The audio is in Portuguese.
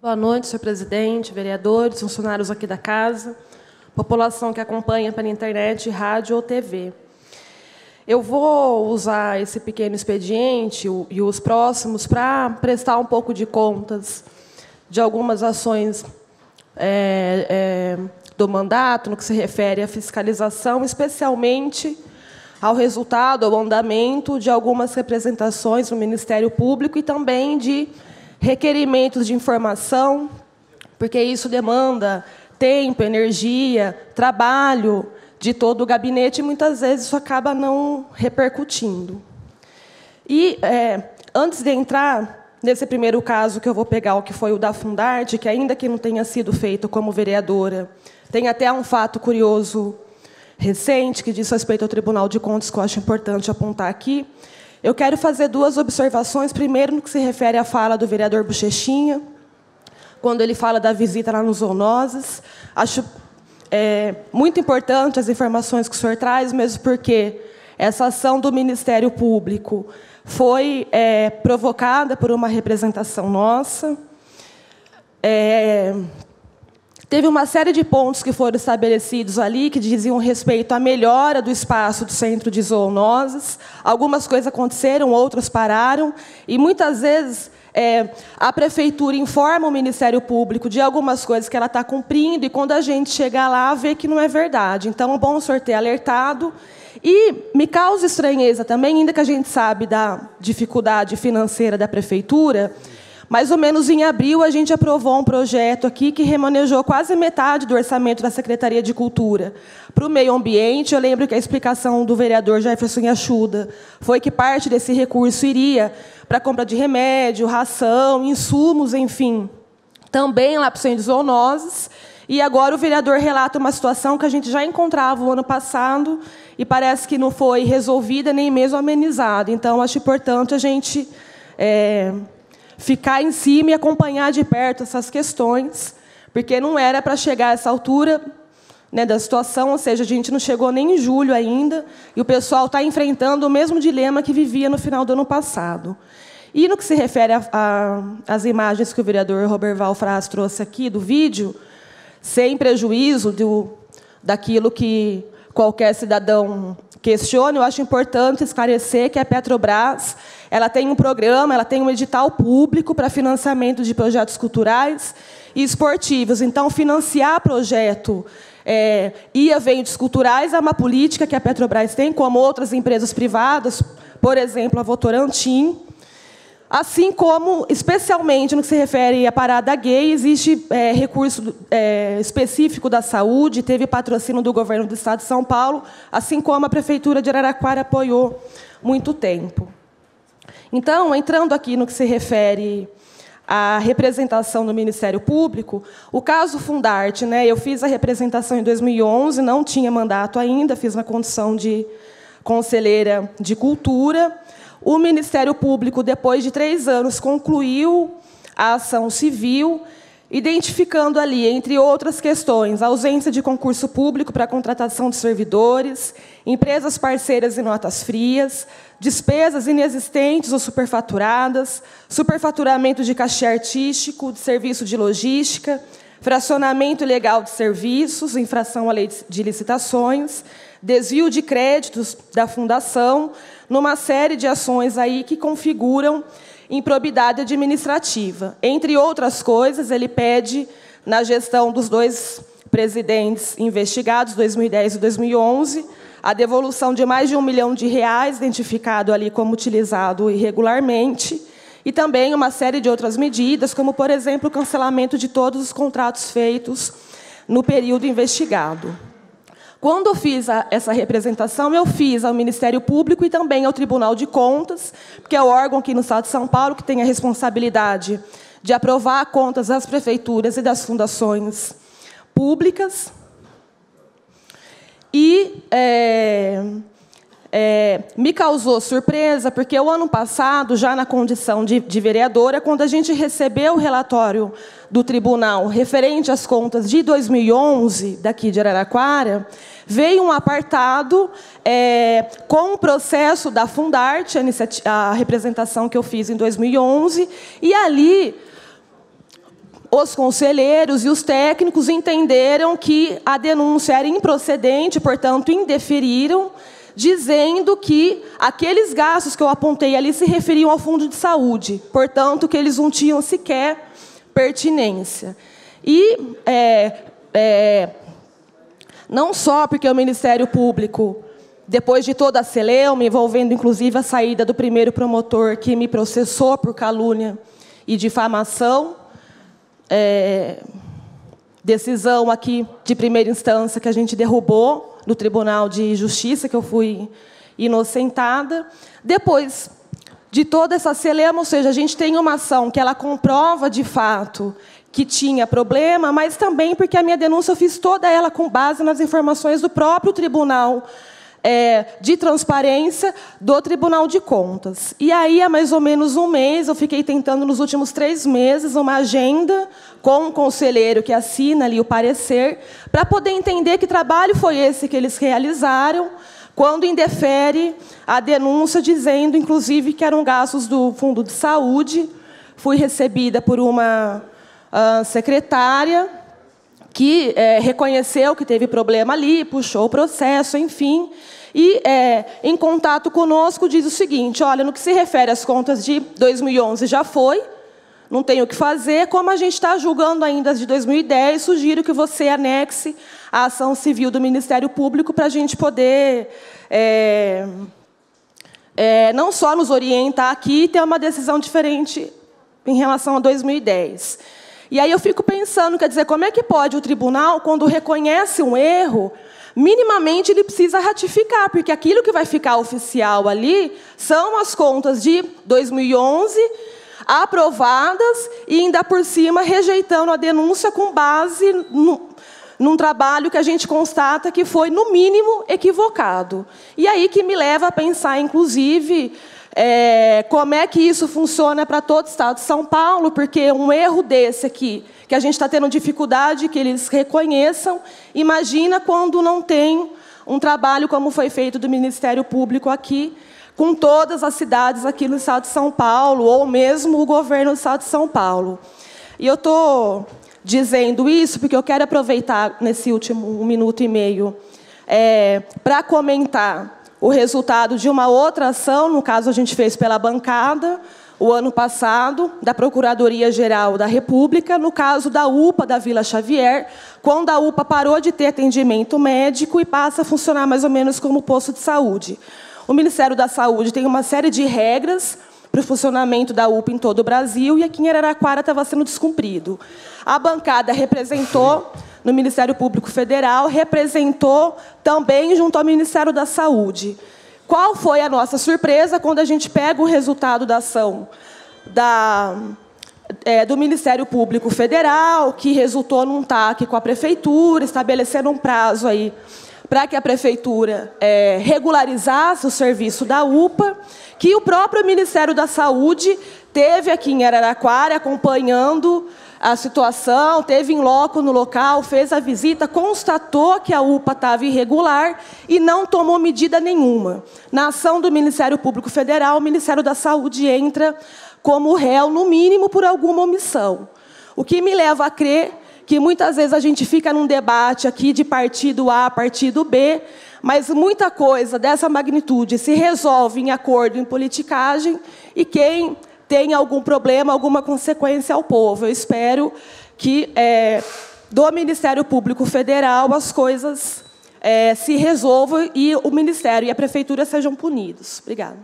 Boa noite, senhor presidente, vereadores, funcionários aqui da casa, população que acompanha pela internet, rádio ou TV. Eu vou usar esse pequeno expediente e os próximos para prestar um pouco de contas de algumas ações do mandato, no que se refere à fiscalização, especialmente ao resultado, ao andamento de algumas representações no Ministério Público e também de requerimentos de informação, porque isso demanda tempo, energia, trabalho de todo o gabinete, e muitas vezes isso acaba não repercutindo. E, antes de entrar nesse primeiro caso que eu vou pegar, o que foi o da Fundarte, que ainda que não tenha sido feito como vereadora, tem até um fato curioso recente, que diz respeito ao Tribunal de Contas, que eu acho importante apontar aqui. Eu quero fazer duas observações. Primeiro, no que se refere à fala do vereador Bochechinha, quando ele fala da visita lá nos zoonoses. Acho muito importante as informações que o senhor traz, mesmo porque essa ação do Ministério Público foi provocada por uma representação nossa. Teve uma série de pontos que foram estabelecidos ali, que diziam respeito à melhora do espaço do Centro de Zoonoses. Algumas coisas aconteceram, outras pararam. E, muitas vezes, a Prefeitura informa o Ministério Público de algumas coisas que ela está cumprindo, e, quando a gente chega lá, vê que não é verdade. Então, é bom o senhor ter alertado. E me causa estranheza também, ainda que a gente sabe da dificuldade financeira da Prefeitura. Mais ou menos em abril, a gente aprovou um projeto aqui que remanejou quase metade do orçamento da Secretaria de Cultura para o meio ambiente. Eu lembro que a explicação do vereador Jefferson Yachuda foi que parte desse recurso iria para a compra de remédio, ração, insumos, enfim, também lá para o Centro de Zoonoses. E agora o vereador relata uma situação que a gente já encontrava o ano passado e parece que não foi resolvida nem mesmo amenizada. Então, acho importante a gente ficar em cima e acompanhar de perto essas questões, porque não era para chegar a essa altura, né, da situação, ou seja, a gente não chegou nem em julho ainda, e o pessoal está enfrentando o mesmo dilema que vivia no final do ano passado. E, no que se refere às imagens que o vereador Roberval Fraz trouxe aqui, do vídeo, sem prejuízo daquilo que qualquer cidadão questione, eu acho importante esclarecer que a Petrobras ela tem um programa, ela tem um edital público para financiamento de projetos culturais e esportivos. Então, financiar projeto e eventos culturais é uma política que a Petrobras tem, como outras empresas privadas, por exemplo, a Votorantim. Assim como, especialmente no que se refere à parada gay, existe recurso específico da saúde, teve patrocínio do governo do Estado de São Paulo, assim como a Prefeitura de Araraquara apoiou muito tempo. Então, entrando aqui no que se refere à representação do Ministério Público, o caso Fundarte, né, eu fiz a representação em 2011, não tinha mandato ainda, fiz na condição de conselheira de Cultura. O Ministério Público, depois de 3 anos, concluiu a ação civil, identificando ali, entre outras questões, a ausência de concurso público para a contratação de servidores, empresas parceiras e notas frias, despesas inexistentes ou superfaturadas, superfaturamento de cachê artístico, de serviço de logística, fracionamento ilegal de serviços, infração à lei de licitações, desvio de créditos da fundação, numa série de ações aí que configuram improbidade administrativa. Entre outras coisas, ele pede, na gestão dos 2 presidentes investigados, 2010 e 2011, a devolução de mais de R$ 1 milhão, identificado ali como utilizado irregularmente, e também uma série de outras medidas, como, por exemplo, o cancelamento de todos os contratos feitos no período investigado. Quando eu fiz essa representação, eu fiz ao Ministério Público e também ao Tribunal de Contas, que é o órgão aqui no Estado de São Paulo que tem a responsabilidade de aprovar contas das prefeituras e das fundações públicas. E me causou surpresa, porque o ano passado, já na condição de vereadora, quando a gente recebeu o relatório do tribunal referente às contas de 2011, daqui de Araraquara, veio um apartado com o processo da Fundarte, a representação que eu fiz em 2011, e ali os conselheiros e os técnicos entenderam que a denúncia era improcedente, portanto, indeferiram, dizendo que aqueles gastos que eu apontei ali se referiam ao fundo de saúde, portanto, que eles não tinham sequer pertinência. E não só porque o Ministério Público, depois de toda a celeuma, envolvendo inclusive a saída do primeiro promotor que me processou por calúnia e difamação, decisão aqui de primeira instância que a gente derrubou no Tribunal de Justiça, que eu fui inocentada. Depois de toda essa celeuma, ou seja, a gente tem uma ação que ela comprova de fato que tinha problema, mas também porque a minha denúncia eu fiz toda ela com base nas informações do próprio Tribunal de Transparência do Tribunal de Contas. E aí, há mais ou menos um mês, eu fiquei tentando, nos últimos 3 meses, uma agenda com um conselheiro que assina ali o parecer, para poder entender que trabalho foi esse que eles realizaram, quando indefere a denúncia, dizendo, inclusive, que eram gastos do Fundo de Saúde. Fui recebida por uma secretária que reconheceu que teve problema ali, puxou o processo, enfim. E, em contato conosco, diz o seguinte: olha, no que se refere às contas de 2011, já foi, não tem o que fazer. Como a gente está julgando ainda as de 2010, sugiro que você anexe a ação civil do Ministério Público para a gente poder não só nos orientar aqui e ter uma decisão diferente em relação a 2010. E aí eu fico pensando, quer dizer, como é que pode o tribunal, quando reconhece um erro, minimamente ele precisa ratificar, porque aquilo que vai ficar oficial ali são as contas de 2011, aprovadas, e ainda por cima rejeitando a denúncia com base num trabalho que a gente constata que foi, no mínimo, equivocado. E aí que me leva a pensar, inclusive, como é que isso funciona para todo o Estado de São Paulo, porque um erro desse aqui, que a gente está tendo dificuldade que eles reconheçam, imagina quando não tem um trabalho como foi feito do Ministério Público aqui, com todas as cidades aqui no Estado de São Paulo, ou mesmo o governo do Estado de São Paulo. E eu estou dizendo isso porque eu quero aproveitar, nesse último 1 minuto e meio, para comentar o resultado de uma outra ação, no caso a gente fez pela bancada, o ano passado, da Procuradoria-Geral da República, no caso da UPA da Vila Xavier, quando a UPA parou de ter atendimento médico e passa a funcionar mais ou menos como posto de saúde. O Ministério da Saúde tem uma série de regras para o funcionamento da UPA em todo o Brasil, e aqui em Araraquara estava sendo descumprido. A bancada representou no Ministério Público Federal, representou também junto ao Ministério da Saúde. Qual foi a nossa surpresa quando a gente pega o resultado da ação do Ministério Público Federal, que resultou num TAC com a Prefeitura, estabelecendo um prazo aí para que a Prefeitura regularizasse o serviço da UPA, que o próprio Ministério da Saúde teve aqui em Araraquara, acompanhando a situação, teve em loco no local, fez a visita, constatou que a UPA estava irregular e não tomou medida nenhuma. Na ação do Ministério Público Federal, o Ministério da Saúde entra como réu, no mínimo, por alguma omissão. O que me leva a crer que muitas vezes a gente fica num debate aqui de partido A, partido B, mas muita coisa dessa magnitude se resolve em acordo, em politicagem, e quem tem algum problema, alguma consequência ao povo. Eu espero que, do Ministério Público Federal, as coisas se resolvam e o Ministério e a Prefeitura sejam punidos. Obrigada.